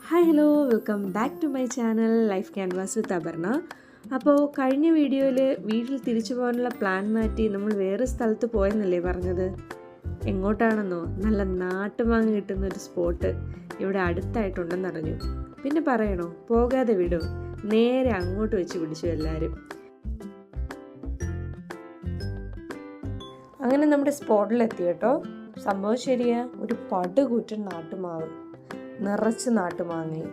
Hi hello welcome back to my channel life canvas with Aparna. അപ്പോൾ കഴിഞ്ഞ വീഡിയോയിൽ വീട്ടിൽ തിരിച്ചു പോകാനുള്ള പ്ലാൻ മാറ്റി നമ്മൾ വേറെ സ്ഥലത്ത് പോയെന്നല്ലേ പറഞ്ഞത്. എങ്ങോട്ടാണെന്നോ? നല്ല നാട്ടുമാങ്ങ കിട്ടുന്ന ഒരു സ്പോട്ട് ഇവിടെ അടുത്തായിട്ടുണ്ടെന്നറിഞ്ഞു. പിന്നെ പറയണോ, പോകാതെ വിടും, നേരെ അങ്ങോട്ട് വെച്ച് പിടിച്ചു എല്ലാവരും. അങ്ങനെ നമ്മുടെ സ്പോട്ടിലെത്തി കേട്ടോ. സംഭവം ശരിയാ, ഒരു പടുകൂറ്റൻ നാട്ടുമാവ് നിറച്ച് നാട്ടുമാങ്ങയും.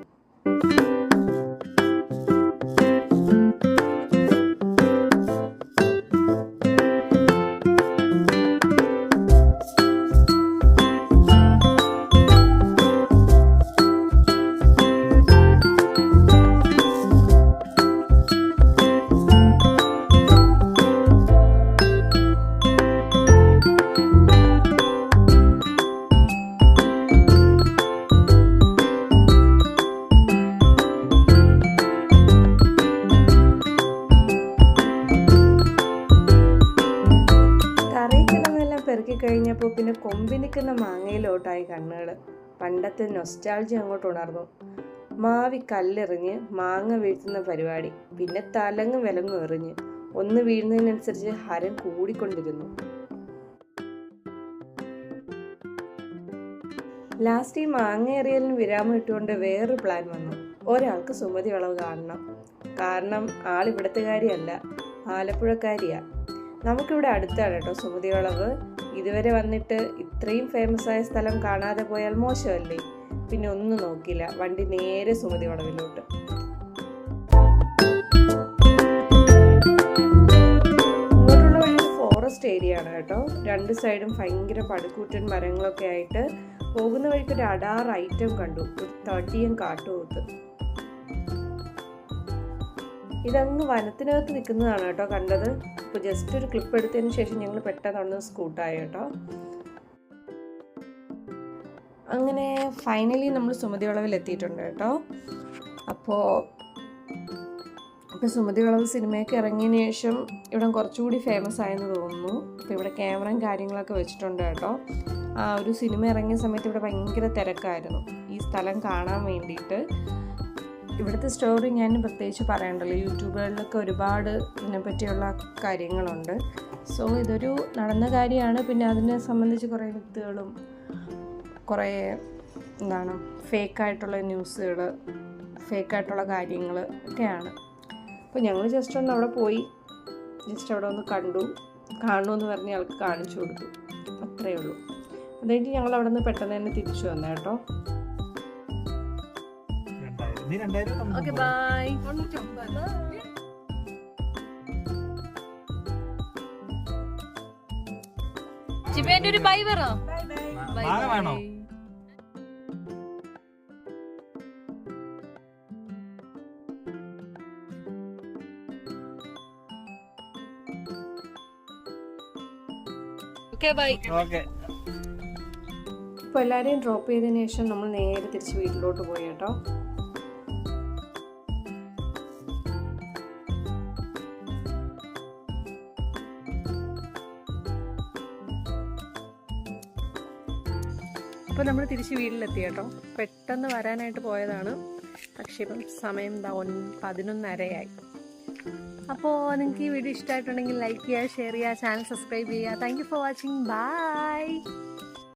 പെറുക്കി കഴിഞ്ഞപ്പോൾ പിന്നെ കൊമ്പി നിൽക്കുന്ന മാങ്ങയിലോട്ടായി കണ്ണുകൾ. പണ്ടത്തെ നൊസ്റ്റാൾജി അങ്ങോട്ട് ഉണർന്നു. മാവി കല്ലെറിഞ്ഞ് മാങ്ങ വീഴ്ത്തുന്ന പരിപാടി, പിന്നെ തലങ്ങും വിലങ്ങും എറിഞ്ഞ് ഒന്ന് വീഴുന്നതിനനുസരിച്ച് ഹരം കൂടിക്കൊണ്ടിരുന്നു. ലാസ്റ്റ് ഈ മാങ്ങ എറിയലിന് വിരാമം ഇട്ടുകൊണ്ട് വേറൊരു പ്ലാൻ വന്നു. ഒരാൾക്ക് സുമതി വളവ് കാണണം. കാരണം ആളിവിടത്തുകാരിയല്ല, ആലപ്പുഴക്കാരിയാ. നമുക്കിവിടെ അടുത്താണ് കേട്ടോ സുമതി വളവ്. ഇതുവരെ വന്നിട്ട് ഇത്രയും ഫേമസ് ആയ സ്ഥലം കാണാതെ പോയാൽ മോശമല്ലേ? പിന്നെ ഒന്നും നോക്കില്ല, വണ്ടി നേരെ സുമതി വളവിലോട്ട്. ഇങ്ങോട്ടുള്ള വഴി ഫോറസ്റ്റ് ഏരിയ ആണ് കേട്ടോ. രണ്ട് സൈഡും ഭയങ്കര പടുകൂറ്റൻ മരങ്ങളൊക്കെ ആയിട്ട്. പോകുന്ന വഴിക്ക് ഒരു അടാർ ഐറ്റം കണ്ടു, ഒരു തടിയും കാട്ടുപോത്ത്. ഇതങ്ങ് വനത്തിനകത്ത് നിൽക്കുന്നതാണ് കേട്ടോ കണ്ടത്. അപ്പോൾ ജസ്റ്റ് ഒരു ക്ലിപ്പ് എടുത്തതിന് ശേഷം ഞങ്ങൾ പെട്ടെന്ന് സ്കൂട്ടായി കേട്ടോ. അങ്ങനെ ഫൈനലി നമ്മൾ സുമതി വളവിൽ എത്തിയിട്ടുണ്ട് കേട്ടോ. അപ്പോൾ സുമതി വളവ് സിനിമയൊക്കെ ഇറങ്ങിയതിന് ശേഷം ഇവിടെ കുറച്ചുകൂടി ഫേമസ് ആയെന്ന് തോന്നുന്നു. അപ്പോൾ ഇവിടെ ക്യാമറയും കാര്യങ്ങളൊക്കെ വെച്ചിട്ടുണ്ട് കേട്ടോ. ഒരു സിനിമ ഇറങ്ങിയ സമയത്ത് ഇവിടെ ഭയങ്കര തിരക്കായിരുന്നു ഈ സ്ഥലം കാണാൻ വേണ്ടിയിട്ട്. ഇവിടുത്തെ സ്റ്റോറി ഞാൻ പ്രത്യേകിച്ച് പറയണ്ടല്ലോ, യൂട്യൂബുകളിലൊക്കെ ഒരുപാട് ഇതിനെപ്പറ്റിയുള്ള കാര്യങ്ങളുണ്ട്. സോ ഇതൊരു നടന്ന കാര്യമാണ്. പിന്നെ അതിനെ സംബന്ധിച്ച് കുറേ വിത്തുകളും കുറേ ഫേക്കായിട്ടുള്ള ന്യൂസുകൾ, ഫേക്കായിട്ടുള്ള കാര്യങ്ങൾ ഒക്കെയാണ്. അപ്പോൾ ഞങ്ങൾ ജസ്റ്റ് ഒന്ന് അവിടെ പോയി, ജസ്റ്റ് അവിടെ ഒന്ന് കാണണമെന്ന് പറഞ്ഞ് ഞങ്ങൾക്ക് കാണിച്ചു കൊടുത്തു, അത്രയേ ഉള്ളൂ. അതായത് ഞങ്ങൾ അവിടെ നിന്ന് പെട്ടെന്ന് തന്നെ തിരിച്ചു വന്നു കേട്ടോ. Okay, bye. ചിപ്പേന്റെ ഒരു ബൈ പറ. ബൈ വേണോ? Okay bye. ഓക്കെ. ഇപ്പോൾ എല്ലാവരെയും ഡ്രോപ്പ് ചെയ്തതിന് ശേഷം നമ്മൾ നേരെ തിരിച്ച് വീട്ടിലോട്ട് പോയി കേട്ടോ. അപ്പോൾ നമ്മൾ തിരിച്ച് വീട്ടിലെത്തി കേട്ടോ. പെട്ടെന്ന് വരാനായിട്ട് പോയതാണ്, പക്ഷേ ഇപ്പം സമയം 11:30 അപ്പോൾ നിങ്ങൾക്ക് ഈ വീഡിയോ ഇഷ്ടമായിട്ടുണ്ടെങ്കിൽ ലൈക്ക് ചെയ്യുക, ഷെയർ ചെയ്യുക, ചാനൽ സബ്സ്ക്രൈബ് ചെയ്യുക. Thank you for watching. By.